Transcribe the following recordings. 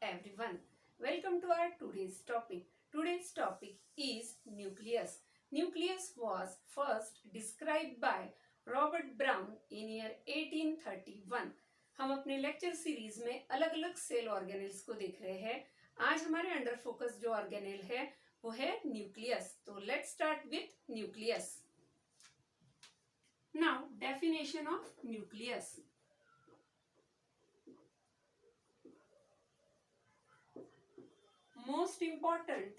everyone. Welcome to our today's topic. Today's topic is nucleus. Nucleus was first described by Robert Brown in year 1831. हम अपने lecture series में अलग अलग cell organelles को देख रहे हैं. आज हमारे अंडर फोकस जो ऑर्गेनेल है वो है न्यूक्लियस. तो let's start with nucleus. Now definition of nucleus. Most important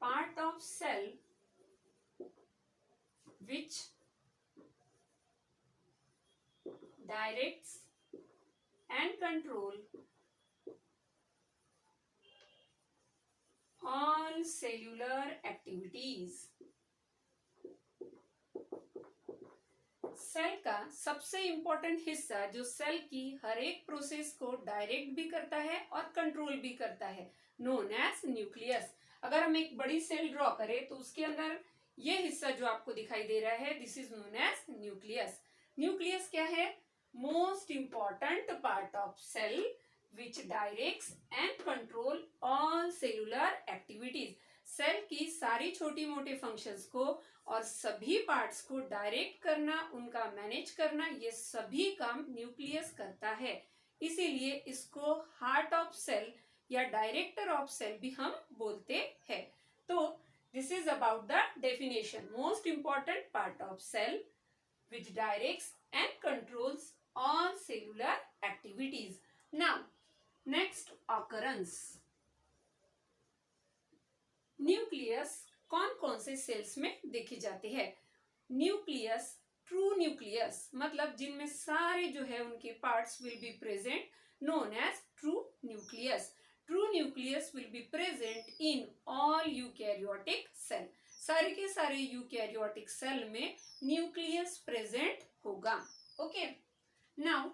part of cell which directs and control all cellular activities. Cell का सबसे इंपॉर्टेंट हिस्सा जो सेल की हर एक प्रोसेस को डायरेक्ट भी करता है और कंट्रोल भी करता है, नोन एज न्यूक्लियस. अगर हम एक बड़ी सेल ड्रॉ करें तो उसके अंदर ये हिस्सा जो आपको दिखाई दे रहा है, this is known as nucleus. Nucleus क्या है? Most important part of cell which directs and control all cellular activities. Cell की सारी छोटी मोटी फंक्शंस को और सभी पार्ट्स को डायरेक्ट करना, उनका मैनेज करना, ये सभी काम न्यूक्लियस करता है. इसीलिए इसको हार्ट ऑफ सेल या डायरेक्टर ऑफ सेल भी हम बोलते हैं. तो this is about the definition. Most important part of cell which directs and controls all cellular activities. Now next occurrence. Nucleus कौन कौन से सेल्स में देखे जाते हैं? न्यूक्लियस, ट्रू न्यूक्लियस मतलब जिनमें सारे जो है उनके parts will be present, known as true nucleus. True nucleus will be present in all eukaryotic cell. सारे के सारे यूकैरियोटिक सेल में न्यूक्लियस प्रेजेंट होगा. ओके. Now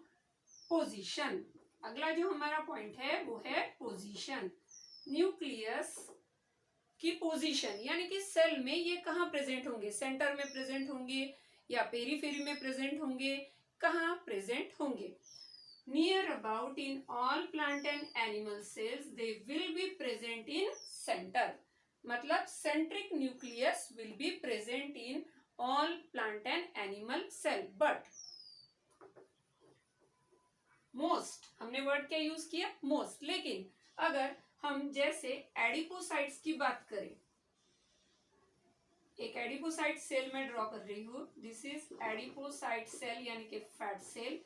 position. अगला जो हमारा पॉइंट है वो है पोजीशन. न्यूक्लियस की पोजीशन यानी कि सेल में ये कहाँ प्रेजेंट होंगे? सेंटर में प्रेजेंट होंगे या पेरीफेरी में प्रेजेंट होंगे? कहाँ प्रेजेंट होंगे? Near about in all plant and animal cells they will be present in centre. मतलब centric nucleus will be present in all plant and animal cell. But most, हमने word क्या use किया? Most. लेकिन अगर हम जैसे adipocytes की बात करें, एक एडिपोसाइट सेल में ड्रॉ कर रही हूं. दिस इज एडिपोसाइट सेल यानी कि फैट सेल,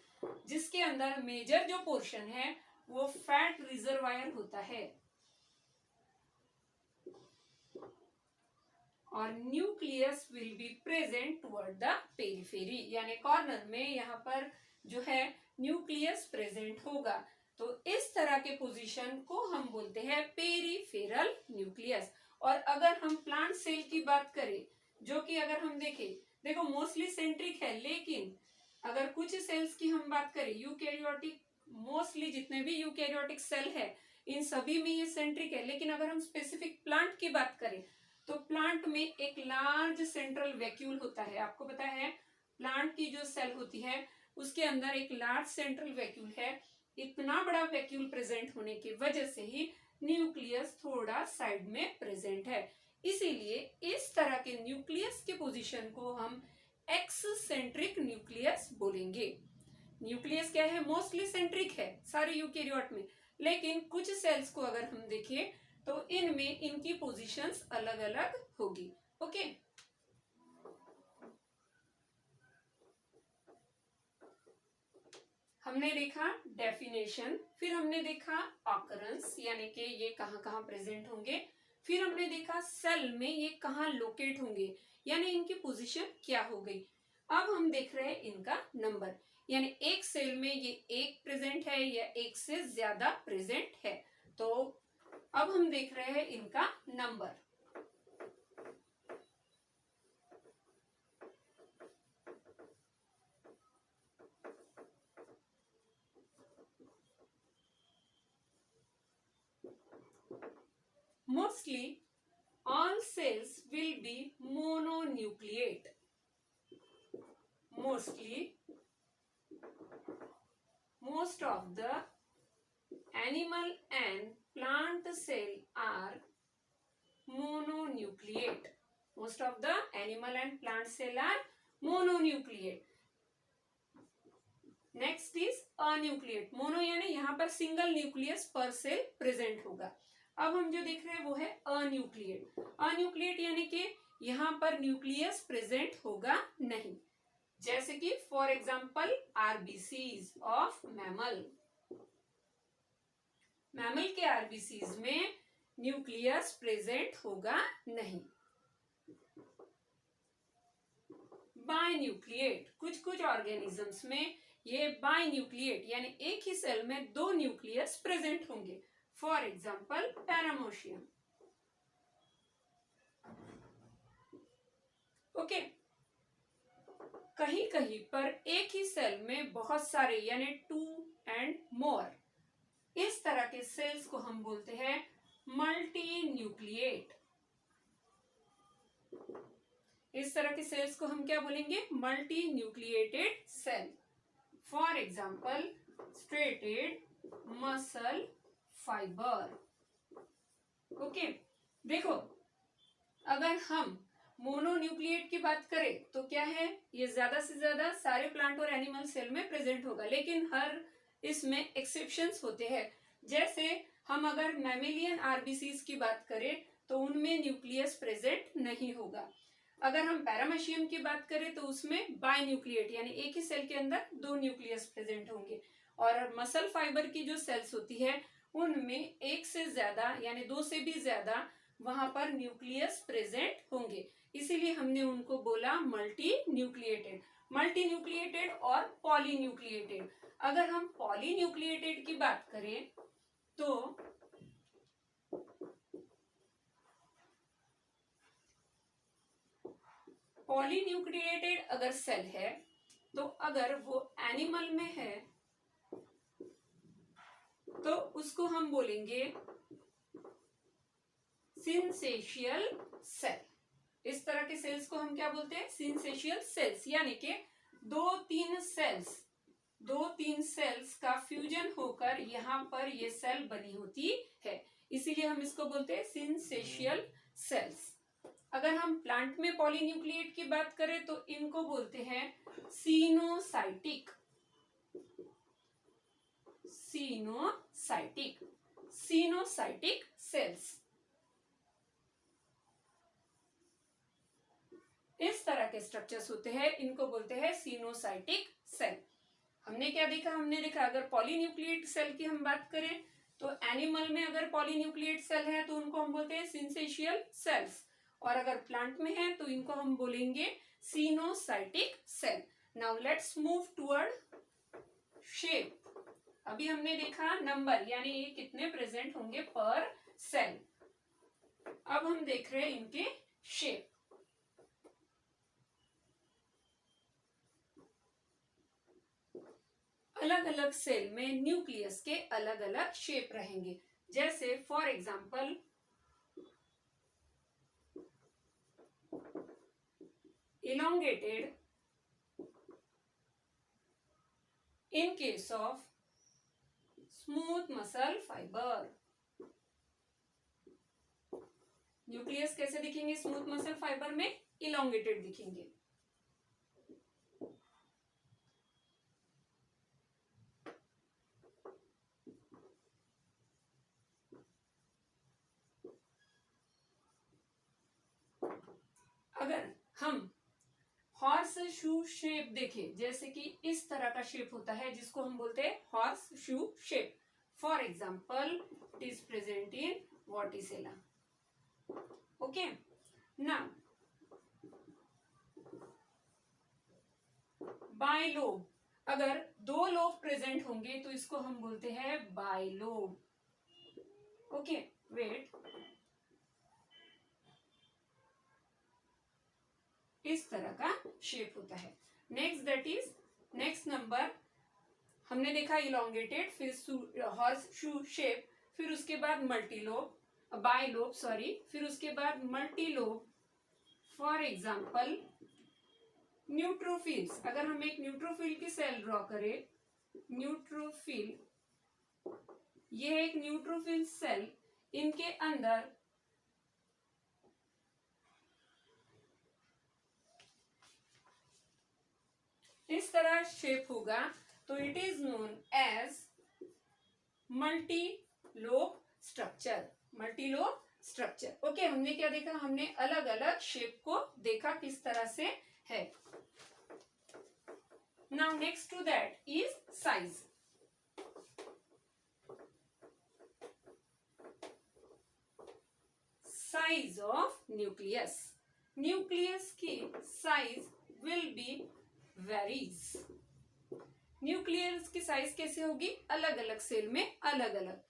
जिसके अंदर मेजर जो पोर्शन है वो फैट रिजर्वायर होता है और nucleus will be present toward the periphery यानी कॉर्नर में यहाँ पर जो है न्यूक्लियस प्रेजेंट होगा. तो इस तरह के पोजीशन को हम बोलते हैं पेरिफेरल न्यूक्लियस. और अगर हम प्लांट सेल की बात करें, जो कि अगर हम देखें, देखो मोस्टली सेंट्रिक है, लेकिन अगर कुछ सेल्स की हम बात करें यूकैरियोटिक, मोस्टली जितने भी यूकैरियोटिक सेल है इन सभी में ये सेंट्रिक है. लेकिन अगर हम स्पेसिफिक प्लांट की बात करें तो प्लांट में एक लार्ज सेंट्रल वैक्यूल होता है. आपको पता है प्लांट की जो सेल होती है उसके अंदर एक लार्ज सेंट्रल वैक्यूल है. इतना बड़ा वैक्यूल प्रेजेंट होने की वजह से ही न्यूक्लियस थोड़ा साइड में प्रेजेंट है. इसीलिए इस तरह के न्यूक्लियस के पोजीशन को हम एक्ससेंट्रिक न्यूक्लियस बोलेंगे. न्यूक्लियस क्या है? मोस्टली सेंट्रिक है सारे यूकैरियोट में, लेकिन कुछ सेल्स को अगर हम देखें तो इनमें इनकी पोजीशंस अलग अलग होगी. ओके. हमने देखा डेफिनेशन, फिर हमने देखा ऑकरेंस यानी कि ये कहाँ कहाँ प्रेजेंट होंगे, फिर हमने देखा सेल में ये कहाँ लोकेट होंगे यानी इनकी पोजीशन क्या हो गई. अब हम देख रहे हैं इनका नंबर, यानी एक सेल में ये एक प्रेजेंट है या एक से ज्यादा प्रेजेंट है. तो अब हम देख रहे हैं इनका number. Mostly all cells will be mononucleate. Mostly most of the animal and plant cell are mononucleate. Most of the animal and plant cell are mononucleate. Next is anucleate. Mono यानी यहाँ पर single nucleus per cell present होगा. अब हम जो देख रहे हैं वो है अन्यूक्लिएट. अन्यूक्लिएट यानी कि यहाँ पर न्यूक्लियस प्रेजेंट होगा नहीं. जैसे कि for example RBCs of mammal. Mammal के आरबीसीज में न्यूक्लियस प्रेजेंट होगा नहीं. बायन्यूक्लिएट. कुछ ऑर्गेनिजम्स में ये बायन्यूक्लिएट यानी एक ही सेल में दो न्यूक्लियस प्रेजेंट होंगे. For example paramecium. ओके. कहीं कहीं पर एक ही सेल में बहुत सारे यानी 2 and more इस तरह के सेल्स को हम बोलते हैं मल्टी न्यूक्लिएट. इस तरह के सेल्स को हम क्या बोलेंगे? Multi nucleated cell. For example striated muscle fibre. Okay. देखो, अगर हम मोनोन्यूक्लिएट की बात करें तो क्या है, ये ज्यादा से ज्यादा सारे प्लांट और एनिमल सेल में प्रेजेंट होगा, लेकिन हर इसमें एक्सेप्शंस होते हैं. जैसे हम अगर मैमेलियन आरबीसीज की बात करें तो उनमें न्यूक्लियस प्रेजेंट नहीं होगा. अगर हम पैरामेशियम की बात करें तो उसमें बायन्यूक्लिएट यानी एक ही सेल के अंदर दो न्यूक्लियस प्रेजेंट होंगे. और मसल फाइबर की जो सेल्स होती है उनमें एक से ज्यादा यानी दो से भी ज्यादा वहां पर न्यूक्लियस प्रेजेंट होंगे. इसीलिए हमने उनको बोला मल्टी न्यूक्लिएटेड. मल्टी न्यूक्लिएटेड और पॉलीन्यूक्लिएटेड. अगर हम पॉलीन्यूक्लिएटेड की बात करें तो पॉलीन्यूक्लिएटेड अगर सेल है तो अगर वो एनिमल में है तो उसको हम बोलेंगे सिंसेशियल सेल. इस तरह के सेल्स को हम क्या बोलते हैं? Syncytial cells. यानी कि दो तीन सेल्स का फ्यूजन होकर यहाँ पर ये सेल बनी होती है. इसीलिए हम इसको बोलते हैं सिंसेशियल सेल्स. अगर हम प्लांट में पॉलीन्यूक्लिएट की बात करें तो इनको बोलते हैं सीनोसाइटिक. Coenocytic sales. इस तरह के स्ट्रक्चर्स होते हैं, इनको बोलते हैं सीनोसाइटिक सेल. हमने क्या देखा? हमने देखा अगर पॉलीन्यूक्लिएट सेल की हम बात करें तो एनिमल में अगर पॉलीन्यूक्लिएट सेल है तो उनको हम बोलते हैं सिंसेशियल सेल्स. और अगर प्लांट में है तो इनको हम बोलेंगे coenocytic cell. Now let's move toward shape. अभी हमने देखा नंबर यानी ये कितने प्रेजेंट होंगे पर सेल. अब हम देख रहे हैं इनके शेप. अलग अलग सेल में न्यूक्लियस के अलग अलग शेप रहेंगे. जैसे for example elongated in case of smooth muscle fiber. Nucleus कैसे दिखेंगे स्मूथ मसल फाइबर में? elongated दिखेंगे. अगर हम हॉर्स शू शेप देखें, जैसे कि इस तरह का शेप होता है जिसको हम बोलते हैं horseshoe shape. For example it is present in vorticella. Okay. Now bilobe. अगर दो लोब प्रेजेंट होंगे तो इसको हम बोलते हैं बाइलोब. ओके. वेट. इस तरह का शेप होता है. नेक्स्ट नंबर हमने देखा इलोंगेटेड, फिर हॉर्स शू शेप, फिर उसके बाद मल्टीलोब, बाइलोब सॉरी, फिर उसके बाद मल्टीलोब. For example neutrophils. अगर हम एक न्यूट्रोफिल की सेल ड्रॉ करें, न्यूट्रोफिल ये है एक न्यूट्रोफिल सेल, इनके अंदर इस तरह शेप होगा, तो it is known as multilobe structure. Multilobe structure. Okay, हमने क्या देखा, हमने अलग अलग शेप को देखा किस तरह से है। Now next to that is size. Size of nucleus. Nucleus की size will be varies. Nucleus की साइज कैसे होगी, अलग अलग सेल में अलग अलग।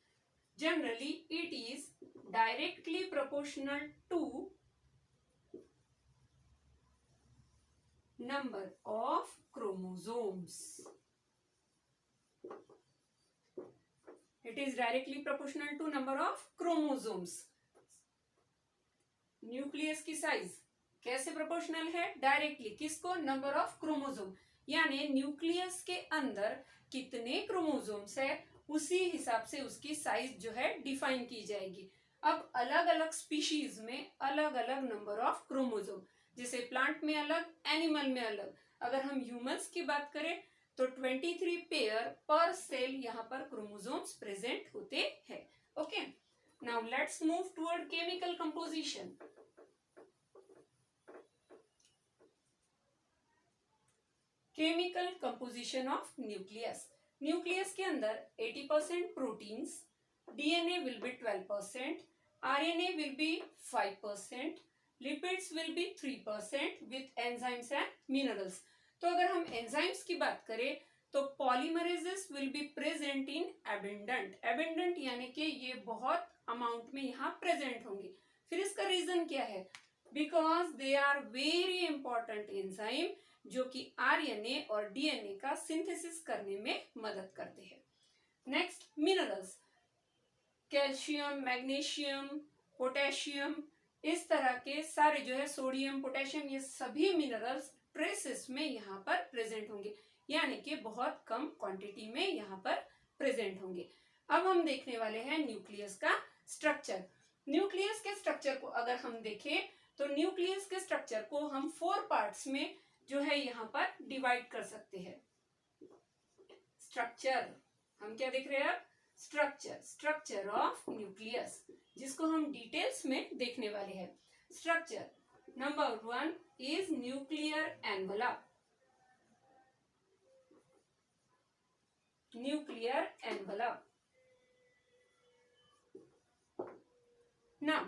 Generally it is directly proportional to number of chromosomes. It is directly proportional to number of chromosomes. Nucleus की साइज कैसे प्रोपोर्शनल है, डायरेक्टली किसको, नंबर ऑफ क्रोमोसोम, यानी न्यूक्लियस के अंदर कितने क्रोमोसोम्स है उसी हिसाब से उसकी साइज जो है डिफाइन की जाएगी। अब अलग अलग स्पीशीज में अलग अलग नंबर ऑफ क्रोमोसोम, जैसे प्लांट में अलग, एनिमल में अलग। अगर हम ह्यूमंस की बात करें तो 23 पेयर पर सेल यहाँ पर क्रोमोसोम्स प्रेजेंट होते हैं। Okay, now let's move toward chemical composition. Chemical composition of nucleus. Nucleus के अंदर 80% proteins, DNA will be 12%, RNA will be 5%, lipids will be 3% with enzymes and minerals. तो अगर हम एंजाइम्स की बात करें तो polymerases will be present in abandoned. Abandoned यानी कि ये बहुत अमाउंट में यहाँ प्रेजेंट होंगे। फिर इसका रीजन क्या है, because they are very important enzyme जो कि आरएनए और डीएनए का सिंथेसिस करने में मदद करते हैं। Next, minerals, calcium, magnesium, potassium, इस तरह के सारे जो है, सोडियम, पोटेशियम, ये सभी मिनरल्स ट्रेसेस में यहाँ पर प्रेजेंट होंगे, यानी कि बहुत कम क्वांटिटी में यहाँ पर प्रेजेंट होंगे। अब हम देखने वाले हैं न्यूक्लियस का स्ट्रक्चर। न्यूक्लियस के स्ट्रक्चर को अगर हम देखें तो न्यूक्लियस के स्ट्रक्चर को हम 4 पार्ट्स में जो है यहाँ पर डिवाइड कर सकते हैं। स्ट्रक्चर, हम क्या देख रहे हैं अब, स्ट्रक्चर, स्ट्रक्चर ऑफ न्यूक्लियस, जिसको हम डिटेल्स में देखने वाले हैं। Structure number 1 is nuclear envelope. Nuclear envelope. Now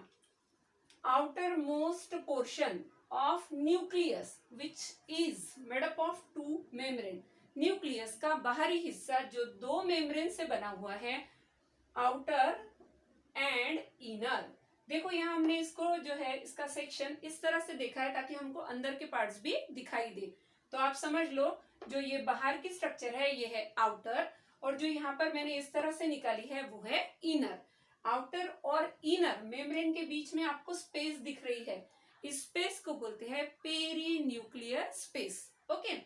outermost portion of nucleus which is made up of 2 membrane। Nucleus का बाहरी हिस्सा जो 2 मेम्ब्रेन से बना हुआ है, आउटर एंड इनर। देखो यहाँ हमने इसको जो है, इसका सेक्शन इस तरह से देखा है ताकि हमको अंदर के पार्ट्स भी दिखाई दे। तो आप समझ लो, जो ये बाहर की स्ट्रक्चर है ये है आउटर, और जो यहाँ पर मैंने इस तरह से निकाली है वो है इनर। आउटर और इनर मेम्ब्रेन के बीच में आपको स्पेस दिख रही है, इस स्पेस को बोलते हैं पेरी न्यूक्लियर स्पेस। ओके,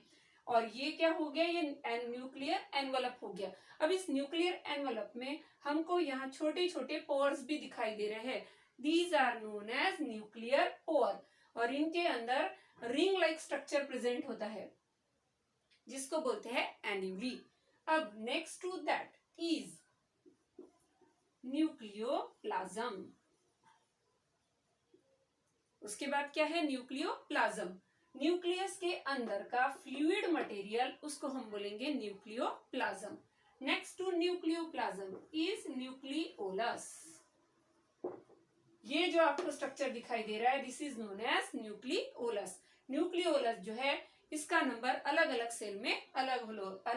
और ये क्या हो गया, ये न्यूक्लियर एनवलप हो गया। अब इस न्यूक्लियर एनवलप में हमको यहाँ छोटे छोटे पोर्स भी दिखाई दे रहे हैं, these are known as nuclear pore, और इनके अंदर रिंग लाइक स्ट्रक्चर प्रेजेंट होता है जिसको बोलते हैं एन्यूली। अब next to that is nucleoplasm. उसके बाद क्या है, न्यूक्लियोप्लाज्म। न्यूक्लियस के अंदर का फ्लूइड मटेरियल, उसको हम बोलेंगे nucleoplasm. Next to nucleoplasm is nucleolus. ये जो आपको स्ट्रक्चर दिखाई दे रहा है, this is known as nucleolus. Nucleolus जो है, इसका नंबर अलग अलग सेल में अलग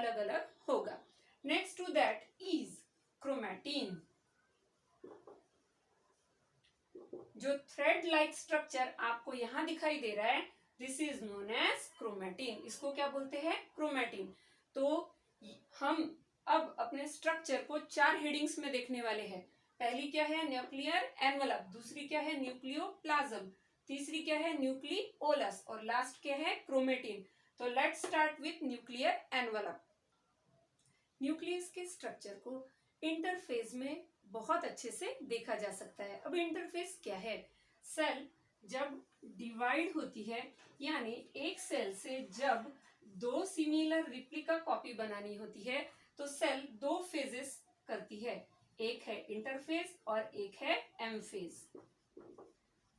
अलग होगा। Next to that is chromatin. जो थ्रेड लाइक स्ट्रक्चर आपको यहाँ दिखाई दे रहा है, this is known as chromatin. इसको क्या बोलते हैं, क्रोमैटिन। तो हम अब अपने स्ट्रक्चर को 4 हेडिंग्स में देखने वाले हैं। पहली क्या है, न्यूक्लियर एनवलप, दूसरी क्या है, न्यूक्लियोप्लाज्म, तीसरी क्या है, न्यूक्लियोलस, और लास्ट क्या है, क्रोमैटिन। तो let's start with nuclear envelope. Nucleus के स्ट्रक्चर को इंटरफेस में बहुत अच्छे से देखा जा सकता है। अब इंटरफेस क्या है? सेल जब डिवाइड होती है, यानी एक सेल से जब दो सिमिलर रिप्लिका कॉपी बनानी होती है, तो सेल दो फेजेस करती है, एक है इंटरफेज और एक है एम फेज।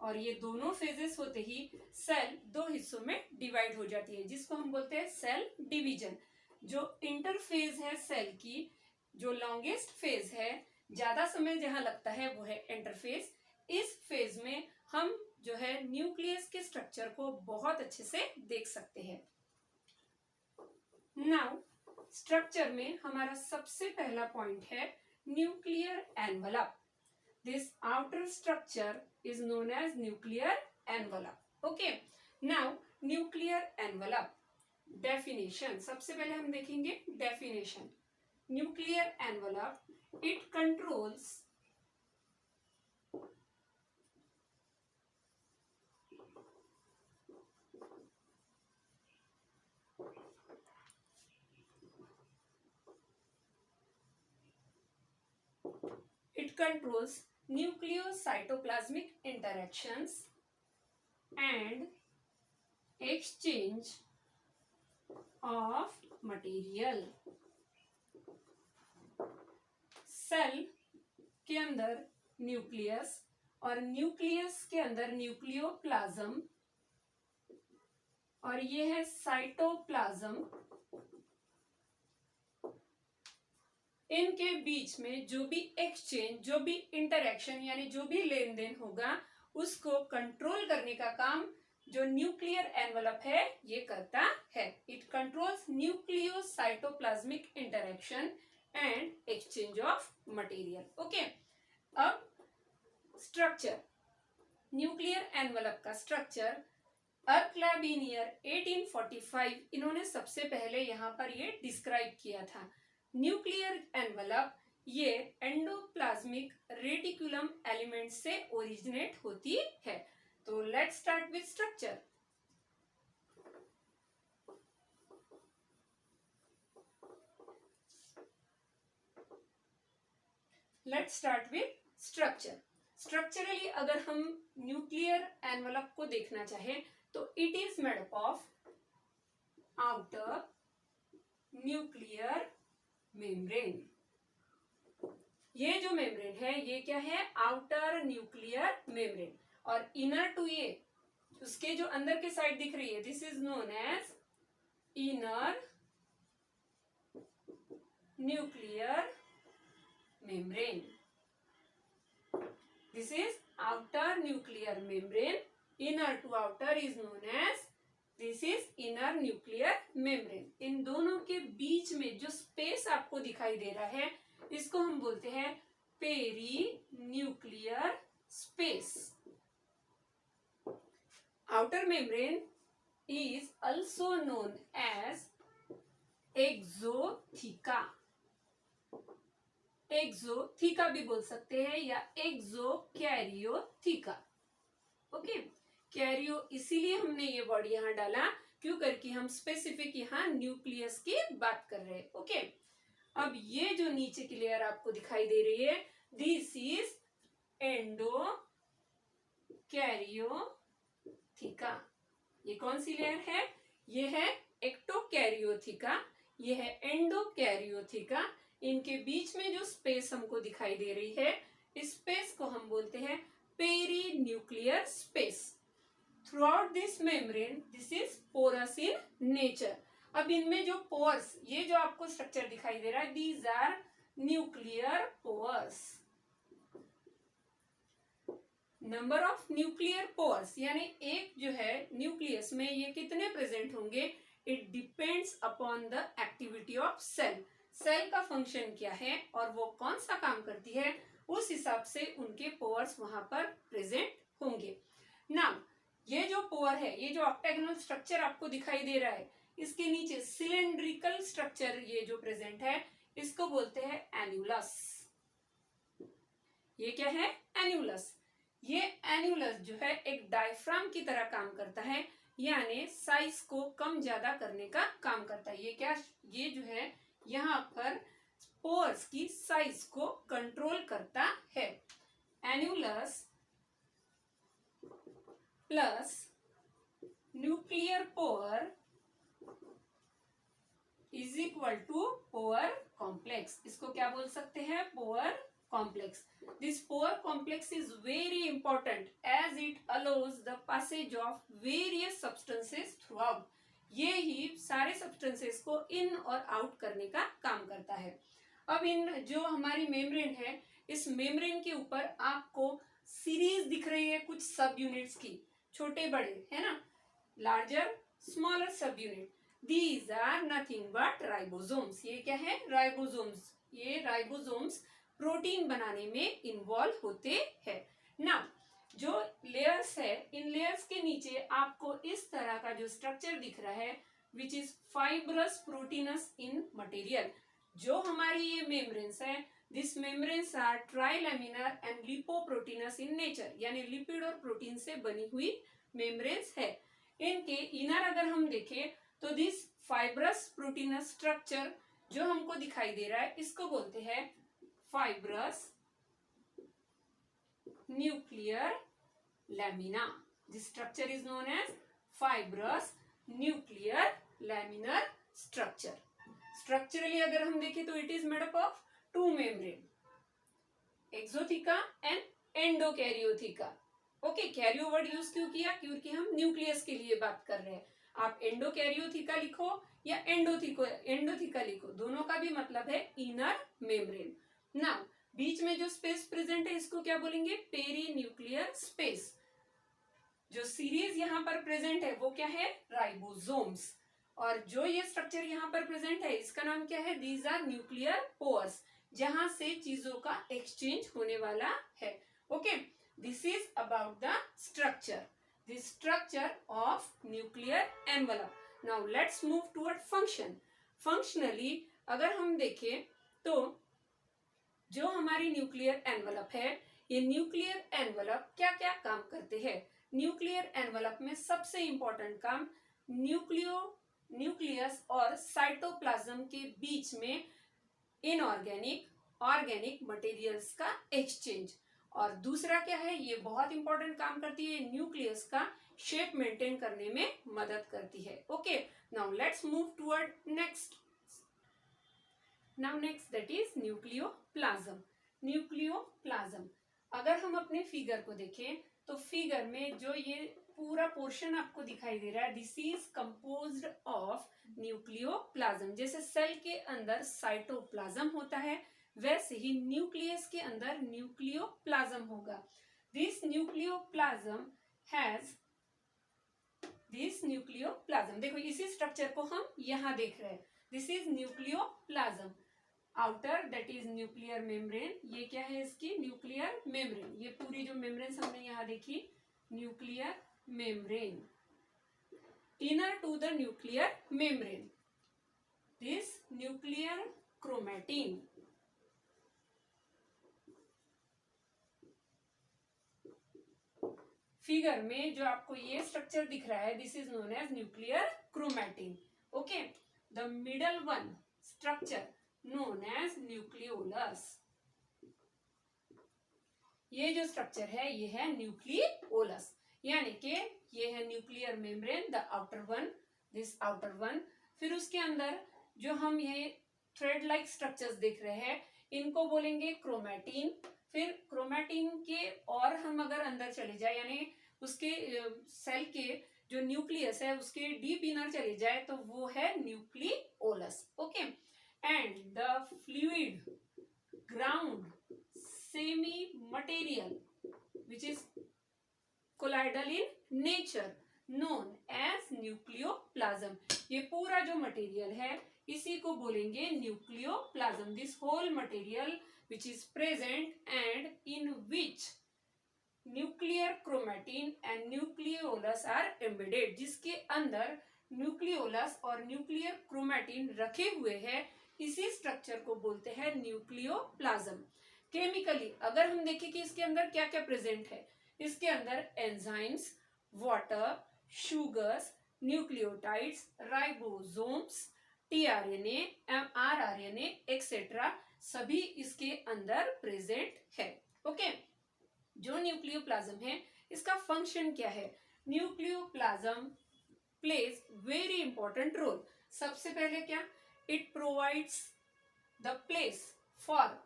और ये दोनों फेजेस होते ही सेल दो हिस्सों में डिवाइड हो जाती है, जिसको हम बोलते हैं सेल डिवीजन। जो इंटरफेज है सेल की, जो लॉन्गेस्ट फेज है, ज्यादा समय जहां लगता है, वो है इंटरफेज। इस फेज में हम जो है न्यूक्लियस के स्ट्रक्चर को बहुत अच्छे से देख सकते हैं। नाउ स्ट्रक्चर में हमारा सबसे पहला पॉइंट है nuclear envelope. This outer structure is known as nuclear envelope. Okay. Now nuclear envelope definition. सबसे पहले हम देखेंगे definition. Nuclear envelope, it controls nucleocytoplasmic interactions and exchange of material. Cell के अंदर न्यूक्लियस और न्यूक्लियस के अंदर न्यूक्लियोप्लाज्म और ये है साइटोप्लाज्म। इनके बीच में जो भी एक्सचेंज, जो भी इंटरेक्शन यानी जो भी लेन देन होगा, उसको कंट्रोल करने का काम जो न्यूक्लियर एनवलप है ये करता है। It controls nucleocytoplasmic interaction and exchange of material. Okay, अब स्ट्रक्चर, न्यूक्लियर एनवलप का स्ट्रक्चर अर्क लैब इन ईयर 1845 इन्होंने सबसे पहले यहाँ पर ये डिस्क्राइब किया था। न्यूक्लियर एनवलप ये एंडोप्लाज्मिक रेटिकुलम एलिमेंट से ओरिजिनेट होती है। तो let's start with structure. Let's start with structure. Structurally अगर हम न्यूक्लियर एनवलप को देखना चाहें तो it is made up of outer nuclear membrane. ये जो मेम्ब्रेन है ये क्या है? Outer nuclear membrane. और इनर टू ये उसके जो अंदर के साइड दिख रही है, this is known as inner nuclear membrane. This is outer nuclear membrane. Inner to outer is known as this is inner nuclear membrane. इन दोनों के बीच में जो स्पेस आपको दिखाई दे रहा है इसको हम बोलते हैं perinuclear space. Outer membrane is also known as exotheca. Exotheca भी बोल सकते हैं या एक्सोकैरियोथीका। ओके, कैरियो इसीलिए हमने ये वर्ड यहाँ डाला क्यों करके हम स्पेसिफिक यहाँ न्यूक्लियस की बात कर रहे हैं। ओके, अब ये जो नीचे की लेयर आपको दिखाई दे रही है दिस इज एंडोकैरियोथीका। ये कौन सी लेयर है? ये है एक्टोकैरियोथीका, ये है एंडोकैरियोथीका। इनके बीच में जो स्पेस हमको दिखाई दे रही है इस स्पेस को हम बोलते हैं perinuclear space. Throughout this membrane this is porous in nature. अब इनमें जो पोर्स, ये जो आपको स्ट्रक्चर दिखाई दे रहा है these are nuclear pores. Number of nuclear pores यानी एक जो है न्यूक्लियस में ये कितने प्रेजेंट होंगे, it depends upon the activity of cell. Cell का फंक्शन क्या है और वो कौन सा काम करती है, उस हिसाब से उनके पोर्स वहां पर प्रेजेंट होंगे। नाउ ये जो पोर है, ये जो ऑक्टेगोनल स्ट्रक्चर आपको दिखाई दे रहा है, इसके नीचे सिलेंड्रिकल स्ट्रक्चर ये जो प्रेजेंट है इसको बोलते हैं एन्युलस। ये क्या है? एन्युलस। ये एन्युलस जो है एक डायफ्राम की तरह काम करता है, यानी साइज को कम ज्यादा करने का काम करता है। ये क्या, ये जो है यहाँ पर पोर्स की साइज को कंट्रोल करता है। Annulus plus nuclear pore is equal to pore complex. इसको क्या बोल सकते हैं? Pore complex. This pore complex is very important as it allows the passage of various substances throughout. ये ही सारे सब्सटेंसेस को इन और आउट करने का काम करता है। अब इन जो हमारी मेम्ब्रेन है, इस मेम्ब्रेन के ऊपर आपको सीरीज दिख रही है कुछ सब यूनिट्स की, छोटे बड़े, है ना, लार्जर स्मॉलर सब unit. These are nothing but ribosomes। ये क्या है? राइबोसोम्स। ये राइबोसोम्स प्रोटीन बनाने में इन्वॉल्व होते हैं। नाउ जो लेयर्स है, इन लेयर्स के नीचे आपको इस तरह का जो स्ट्रक्चर दिख रहा है, which is fibrous proteinous in material. जो हमारी ये मेम्ब्रेन्स है, this membranes are trilaminar and lipoproteinous in nature, यानी लिपिड और प्रोटीन से बनी हुई मेम्ब्रेन्स है। इनके इनर अगर हम देखें तो दिस फाइब्रस प्रोटीनस स्ट्रक्चर जो हमको दिखाई दे रहा है, इसको बोलते हैं fibrous nuclear lamina. This structure is known as fibrous nuclear laminar structure. Structurally अगर हम देखें तो it is made up of two membrane, exotheca and endokaryotheca. Okay, karyo word use क्यों किया? क्योंकि हम न्यूक्लियस के लिए बात कर रहे हैं। आप एंडोकैरियोथिका लिखो या एंडोथिका लिखो, दोनों का भी मतलब है इनर मेम्ब्रेन। नाउ बीच में जो स्पेस प्रेजेंट है, इसको क्या बोलेंगे? Perinuclear space. जो सीरीज यहाँ पर प्रेजेंट है वो क्या है? राइबोसोम्स। और जो ये स्ट्रक्चर यहाँ पर प्रेजेंट है, इसका नाम क्या है? दीज आर न्यूक्लियर पोर्स, जहां से चीजों का एक्सचेंज होने वाला है। Okay, this is about the structure, the structure of nuclear envelope. Now let's move toward function. Functionally अगर हम देखें तो जो हमारी न्यूक्लियर एनवलप है, ये न्यूक्लियर एनवलप क्या क्या काम करते हैं? न्यूक्लियर एनवलप में सबसे इंपॉर्टेंट काम न्यूक्लियस और साइटोप्लाज्म के बीच में इनऑर्गेनिक ऑर्गेनिक मटेरियल्स का एक्सचेंज। और दूसरा क्या है? ये बहुत इंपॉर्टेंट काम करती है, न्यूक्लियस का शेप मेंटेन करने में मदद करती है। Okay, now let's move toward next. Now next that is nucleoplasm. Nucleoplasm अगर हम अपने फिगर को देखें तो फिगर में जो ये पूरा पोर्शन आपको दिखाई दे रहा है, this is composed of nucleoplasm. जैसे सेल के अंदर साइटोप्लाज्म होता है, वैसे ही न्यूक्लियस के अंदर न्यूक्लियोप्लाज्म होगा। दिस न्यूक्लियोप्लाज्म देखो इसी स्ट्रक्चर को हम यहाँ देख रहे हैं। This is nucleoplasm. Outer that is nuclear membrane. ये क्या है? इसकी न्यूक्लियर मेम्ब्रेन। ये पूरी जो मेम्ब्रेन हमने यहाँ देखी, nuclear membrane. Inner to the nuclear membrane this nuclear chromatin. Figure में जो आपको ये स्ट्रक्चर दिख रहा है, this is known as nuclear chromatin. Okay, the middle one structure known as nucleolus. ये जो स्ट्रक्चर है ये है न्यूक्लियोलस, यानी कि ये है nuclear membrane, the outer one, this outer one. फिर उसके अंदर जो हम ये थ्रेड लाइक स्ट्रक्चर्स देख रहे हैं, इनको बोलेंगे क्रोमैटिन। फिर क्रोमैटिन के और हम अगर अंदर चले जाए, यानी उसके सेल के जो न्यूक्लियस है उसके डीप इनर चले जाए, तो वो है nucleolus. Okay, and the fluid ground semi material which is colloidal in nature known as nucleoplasm. ये पूरा जो मटेरियल है इसी को बोलेंगे nucleoplasm. This whole material which is present and in which nuclear chromatin and nucleolus are embedded, जिसके अंदर nucleolus और न्यूक्लियर क्रोमैटिन रखे हुए हैं, इसी स्ट्रक्चर को बोलते हैं न्यूक्लियोप्लाज्म। केमिकली अगर हम देखें कि इसके अंदर क्या क्या प्रेजेंट है, इसके अंदर enzymes, water, sugars, nucleotides, ribosomes, tRNA, rRNA etcetera सभी इसके अंदर प्रेजेंट है। ओके, जो न्यूक्लियोप्लाज्म है इसका फंक्शन क्या है? Nucleoplasm plays very important role. सबसे पहले क्या? It provides the place for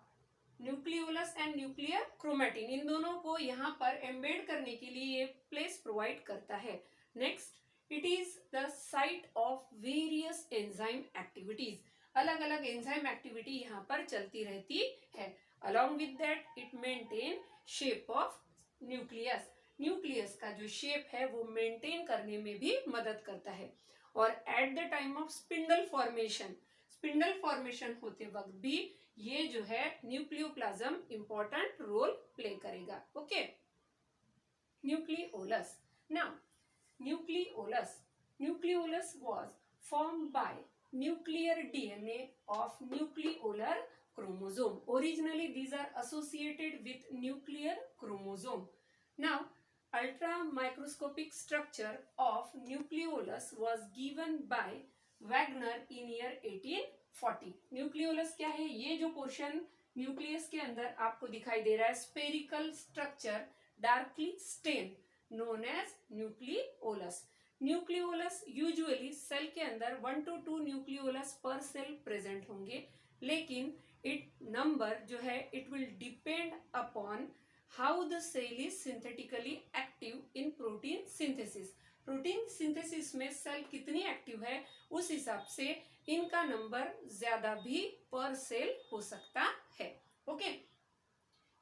nucleolus and nuclear chromatin, इन दोनों को यहाँ पर एम्बेड करने के लिए ये प्लेस प्रोवाइड करता है। Next, it is the site of various enzyme activities, अलग अलग एंजाइम एक्टिविटी यहाँ पर चलती रहती है। Along with that it maintain shape of nucleus, nucleus का जो शेप है वो मेंटेन करने में भी मदद करता है। और eight the time of spindle formation, spindle formation होते वक्त भी ये जो है न्यूक्लियोप्लाज्म इंपॉर्टेंट रोल प्ले करेगा। Okay, nucleolus. Now nucleolus was formed by nuclear DNA of nucleolar chromosome. Originally these are associated with nuclear chromosome. Now ultra microscopic structure of nucleolus was given by Wagner in year 1840. Nucleolus क्या है? ये जो portion nucleus के अंदर आपको दिखाई दे रहा है, spherical structure darkly stain, known as nucleolus. Nucleolus usually cell के अंदर 1 to 2 nucleolus per cell present होंगे, लेकिन इट नंबर जो है it will depend upon how the cell is synthetically active in protein synthesis. Protein synthesis में cell कितनी active है उस हिसाब से इनका नंबर ज्यादा भी पर सेल हो सकता है। ओके,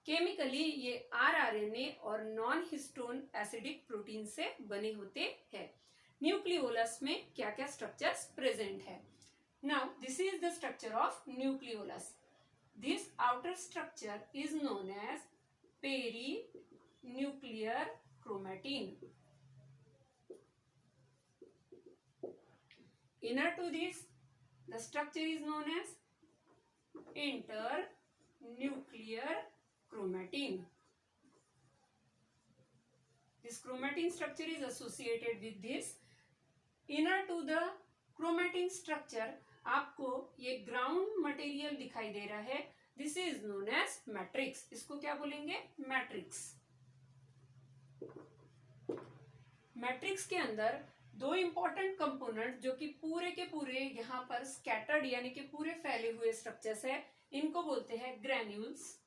केमिकली ये आरआरएनए और नॉन हिस्टोन एसिडिक प्रोटीन से बने होते हैं। न्यूक्लियोलस में क्या क्या स्ट्रक्चर्स प्रेजेंट है? Now this is the structure of nucleolus. This outer structure is known as perinuclear chromatin. Inner to this, the structure is known as internuclear chromatin. This chromatin structure is associated with this. Inner to the chromatin structure आपको ये ground material दिखाई दे रहा है, this is known as matrix. इसको क्या बोलेंगे? Matrix. Matrix के अंदर दो इंपॉर्टेंट कंपोनेंट जो कि पूरे के पूरे यहाँ पर स्कैटर्ड यानी कि पूरे फैले हुए स्ट्रक्चर्स है, इनको बोलते हैं granules.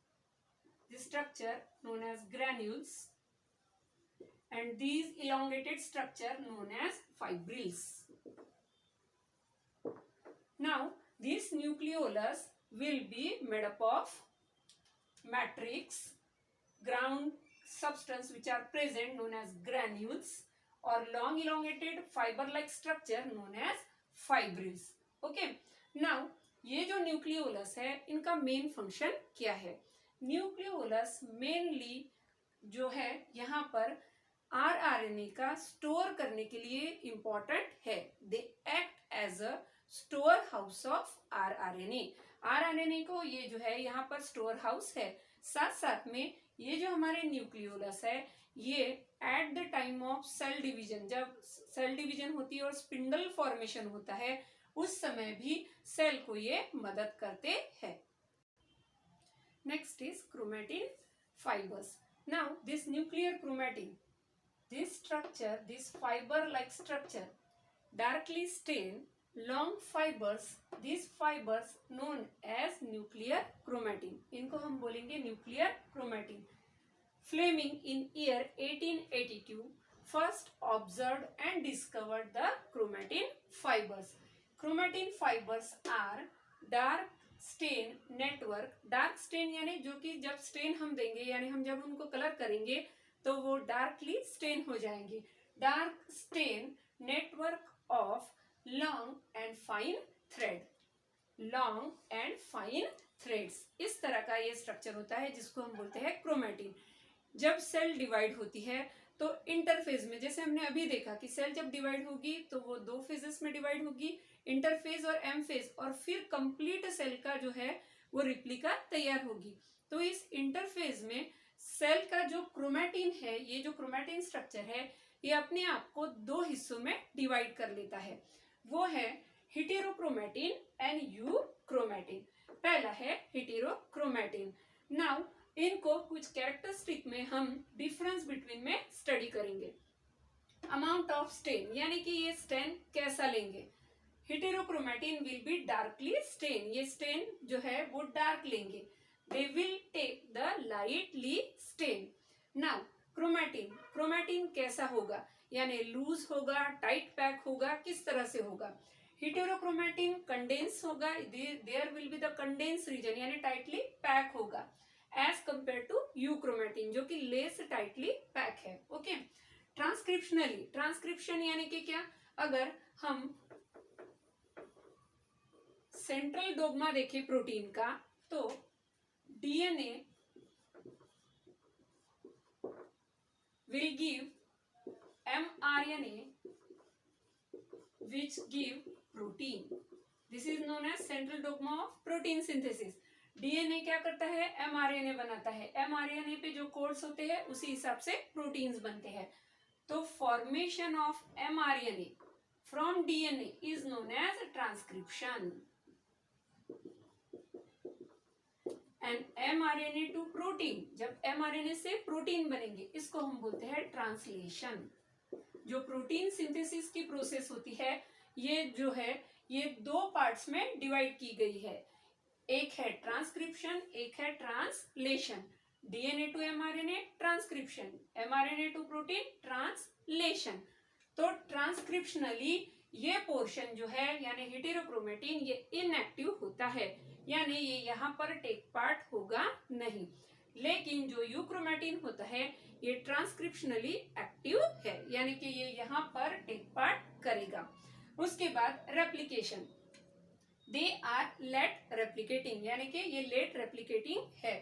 This structure known as granules and these elongated structure known as fibrils. Now this nucleolus will be made up of matrix, ground substance which are present known as granules, or long elongated fiber like structure known as fibrils. Okay, now ये जो nucleolus है इनका main function क्या है? Nucleolus mainly जो है यहाँ पर आरआरएनए का स्टोर करने के लिए इंपॉर्टेंट है। They act as a storehouse of rRNA. RRNA को ये जो है यहाँ पर स्टोर हाउस है। साथ साथ में ये जो हमारे न्यूक्लियोलस है ये at the time of cell division, जब सेल डिवीजन होती है और स्पिंडल फॉर्मेशन होता है उस समय भी सेल को ये मदद करते हैं। Next is chromatin fibres. Now this nuclear chromatin, this structure, this fiber like structure darkly stain long fibers, these fibers known as nuclear chromatin, इनको हम बोलेंगे nuclear chromatin. Fleming in year 1882 first observed and discovered the chromatin fibers. Chromatin fibers are dark stain network. dark stain यानी जो कि जब stand हम देंगे यानी हम जब उनको कलर करेंगे तो वो डार्कली स्टेन हो जाएंगे। Dark stain network of long and fine thread, long and fine threads, इस तरह का ये स्ट्रक्चर होता है जिसको हम बोलते हैं क्रोमैटिन। जब सेल डिवाइड होती है तो इंटरफेज में, जैसे हमने अभी देखा कि सेल जब डिवाइड होगी तो वो दो फेजेस में डिवाइड होगी, इंटरफेज और एम फेज, और फिर कंप्लीट सेल का जो है वो रिप्लिका तैयार होगी। तो इस इंटरफेज में सेल का जो क्रोमैटिन है, ये जो क्रोमैटिन स्ट्रक्चर है ये अपने आप को दो हिस्सों में डिवाइड कर लेता है। वो है हेटेरोक्रोमैटिन एंड यूक्रोमैटिन। पहला है हेटेरोक्रोमैटिन। नाउ इनको कुछ कैरेक्टरिस्टिक में हम डिफरेंस बिटवीन में स्टडी करेंगे। अमाउंट ऑफ स्टेन, यानी कि ये स्टेन कैसा लेंगे। Heterochromatin will be darkly stain, ये स्टेन जो है वो डार्क लेंगे। They will take the lightly stain. Now chromatin, chromatin कैसा होगा, यानी लूज होगा, टाइट पैक होगा, किस तरह से होगा। हेटेरोक्रोमैटिन कंडेंस होगा, there will be the condense region, यानी टाइटली पैक होगा, एज कंपेयर टू यूक्रोमैटिन जो कि लेस टाइटली पैक है। ओके। ट्रांसक्रिप्शनली, ट्रांसक्रिप्शन यानी कि क्या, अगर हम सेंट्रल डोग्मा देखें प्रोटीन का, तो DNA will give mRNA which give protein. This is known as central dogma of protein synthesis. DNA क्या करता है, एमआरएनए बनाता है, एमआरएनए पे जो कोड्स होते हैं उसी हिसाब से प्रोटीन्स बनते हैं। तो formation of mRNA from DNA is known as transcription and mRNA to protein, जब एमआरएनए से प्रोटीन बनेंगे इसको हम बोलते हैं ट्रांसलेशन। जो प्रोटीन सिंथेसिस की प्रोसेस होती है ये जो है ये दो पार्ट्स में डिवाइड की गई है, एक है ट्रांसक्रिप्शन, एक है translation. DNA to mRNA transcription, mRNA to protein translation. तो ट्रांसक्रिप्शनली ये पोर्शन जो है यानी हेटेरोक्रोमैटिन ये इनएक्टिव होता है, यानी ये यहाँ पर टेक पार्ट होगा नहीं। लेकिन जो यूक्रोमैटिन होता है ये ट्रांसक्रिप्शनली एक्टिव है, यानी कि ये यहाँ पर टेक पार्ट करेगा। उसके बाद replication, they are late replicating, यानी कि ये लेट रेप्लिकेटिंग है।